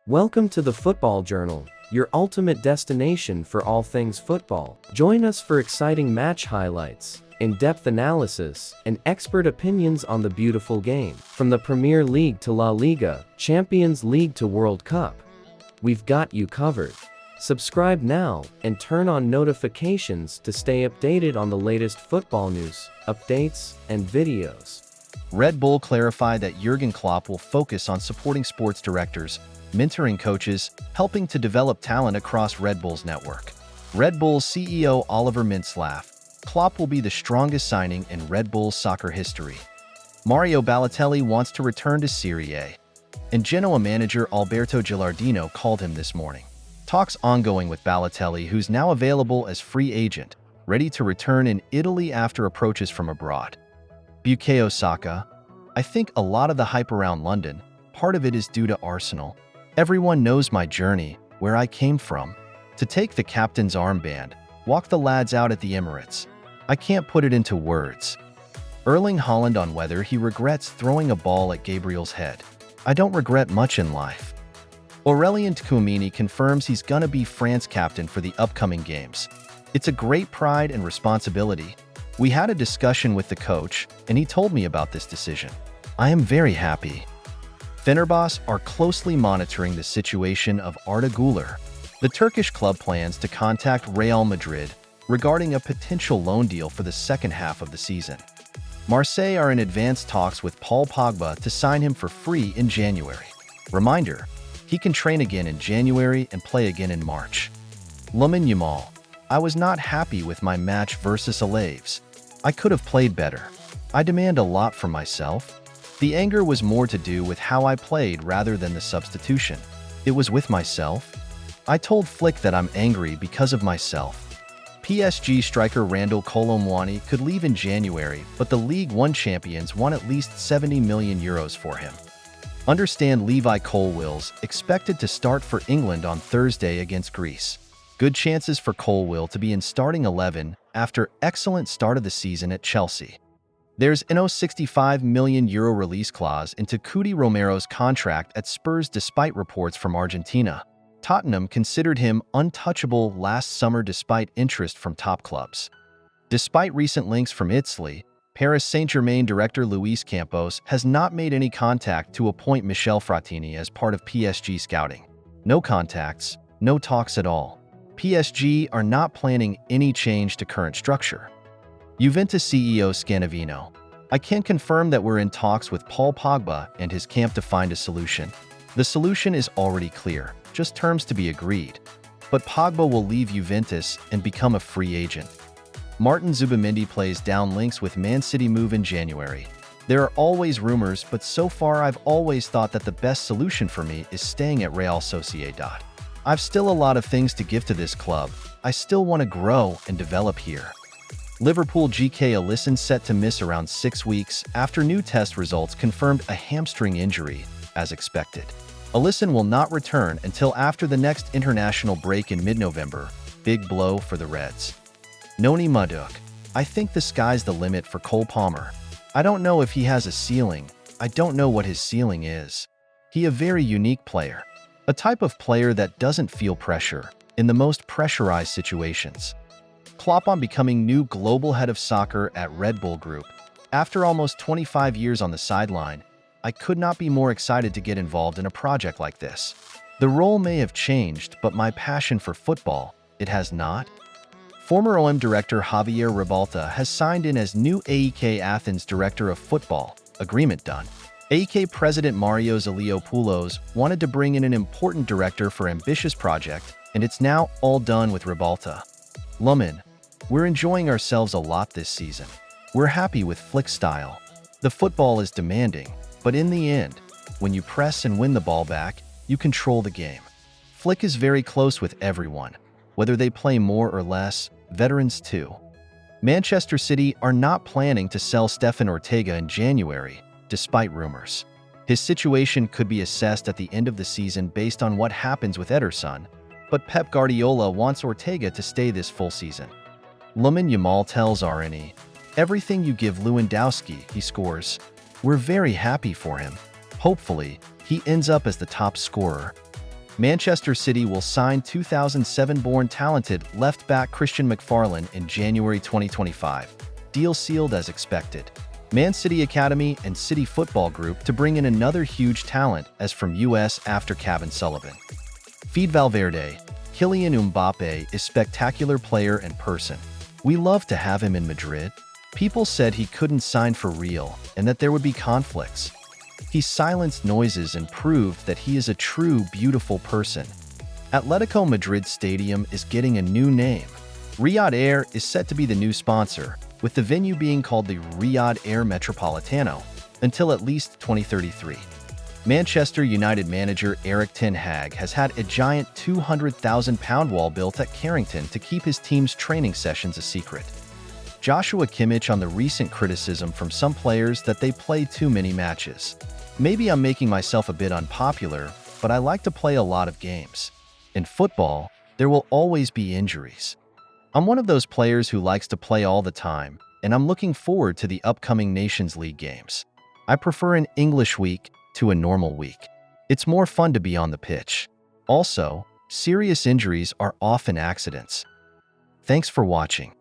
Welcome to the Football Journal, your ultimate destination for all things football. Join us for exciting match highlights, in-depth analysis, and expert opinions on the beautiful game. From the Premier League to La Liga, Champions League to World Cup, we've got you covered. Subscribe now and turn on notifications to stay updated on the latest football news, updates, and videos. Red Bull clarified that Jurgen Klopp will focus on supporting sports directors, mentoring coaches, helping to develop talent across Red Bull's network. Red Bull's CEO Oliver Mintzlaff: Klopp will be the strongest signing in Red Bull's soccer history. Mario Balotelli wants to return to Serie A, and Genoa manager Alberto Gilardino called him this morning. Talks ongoing with Balotelli, who's now available as free agent, ready to return in Italy after approaches from abroad. Bukayo Saka: I think a lot of the hype around London, part of it is due to Arsenal. Everyone knows my journey, where I came from. To take the captain's armband, walk the lads out at the Emirates. I can't put it into words. Erling Haaland on whether he regrets throwing a ball at Gabriel's head. I don't regret much in life. Aurelien Tchouameni confirms he's gonna be France captain for the upcoming games. It's a great pride and responsibility. We had a discussion with the coach, and he told me about this decision. I am very happy. Fenerbahce are closely monitoring the situation of Arda Güler. The Turkish club plans to contact Real Madrid regarding a potential loan deal for the second half of the season. Marseille are in advanced talks with Paul Pogba to sign him for free in January. Reminder: he can train again in January and play again in March. Lamin Yamal: I was not happy with my match versus Alaves. I could have played better. I demand a lot from myself. The anger was more to do with how I played rather than the substitution. It was with myself. I told Flick that I'm angry because of myself. PSG striker Randal Kolo Muani could leave in January, but the League One champions want at least €70 million for him. Understand Levi Colwill's expected to start for England on Thursday against Greece. Good chances for Colwill to be in starting 11 after excellent start of the season at Chelsea. There's an €65 million release clause into Cuti Romero's contract at Spurs despite reports from Argentina. Tottenham considered him untouchable last summer despite interest from top clubs. Despite recent links from Italy, Paris Saint-Germain director Luis Campos has not made any contact to appoint Michel Frattini as part of PSG scouting. No contacts, no talks at all. PSG are not planning any change to current structure. Juventus CEO Scanavino: I can confirm that we're in talks with Paul Pogba and his camp to find a solution. The solution is already clear, just terms to be agreed. But Pogba will leave Juventus and become a free agent. Martin Zubimendi plays down links with Man City move in January. There are always rumors, but so far I've always thought that the best solution for me is staying at Real Sociedad. I've still a lot of things to give to this club. I still want to grow and develop here. Liverpool GK Alisson set to miss around 6 weeks after new test results confirmed a hamstring injury, as expected. Alisson will not return until after the next international break in mid-November. Big blow for the Reds. Noni Madueke: I think the sky's the limit for Cole Palmer. I don't know if he has a ceiling. I don't know what his ceiling is. He a very unique player. A type of player that doesn't feel pressure in the most pressurized situations. Klopp on becoming new global head of soccer at Red Bull Group. After almost 25 years on the sideline, I could not be more excited to get involved in a project like this. The role may have changed, but my passion for football, it has not. Former OM director Javier Ribalta has signed in as new AEK Athens director of football. Agreement done. AEK president Mario Zaliopoulos wanted to bring in an important director for ambitious project, and it's now all done with Ribalta. Lamin: we're enjoying ourselves a lot this season. We're happy with Flick's style. The football is demanding, but in the end, when you press and win the ball back, you control the game. Flick is very close with everyone, whether they play more or less, veterans too. Manchester City are not planning to sell Stefan Ortega in January, despite rumors. His situation could be assessed at the end of the season based on what happens with Ederson, but Pep Guardiola wants Ortega to stay this full season. Lamin Yamal tells RNE: everything you give Lewandowski, he scores. We're very happy for him. Hopefully, he ends up as the top scorer. Manchester City will sign 2007-born talented left-back Christian McFarlane in January 2025. Deal sealed as expected. Man City Academy and City Football Group to bring in another huge talent as from US after Kevin Sullivan. Feed Valverde. Kylian Mbappe is spectacular player and person. We love to have him in Madrid. People said he couldn't sign for real and that there would be conflicts. He silenced noises and proved that he is a true, beautiful person. Atletico Madrid Stadium is getting a new name. Riyadh Air is set to be the new sponsor, with the venue being called the Riyadh Air Metropolitano until at least 2033. Manchester United manager Erik ten Hag has had a giant £200,000 wall built at Carrington to keep his team's training sessions a secret. Joshua Kimmich on the recent criticism from some players that they play too many matches. Maybe I'm making myself a bit unpopular, but I like to play a lot of games. In football, there will always be injuries. I'm one of those players who likes to play all the time, and I'm looking forward to the upcoming Nations League games. I prefer an English week to a normal week. It's more fun to be on the pitch. Also, serious injuries are often accidents. Thanks for watching.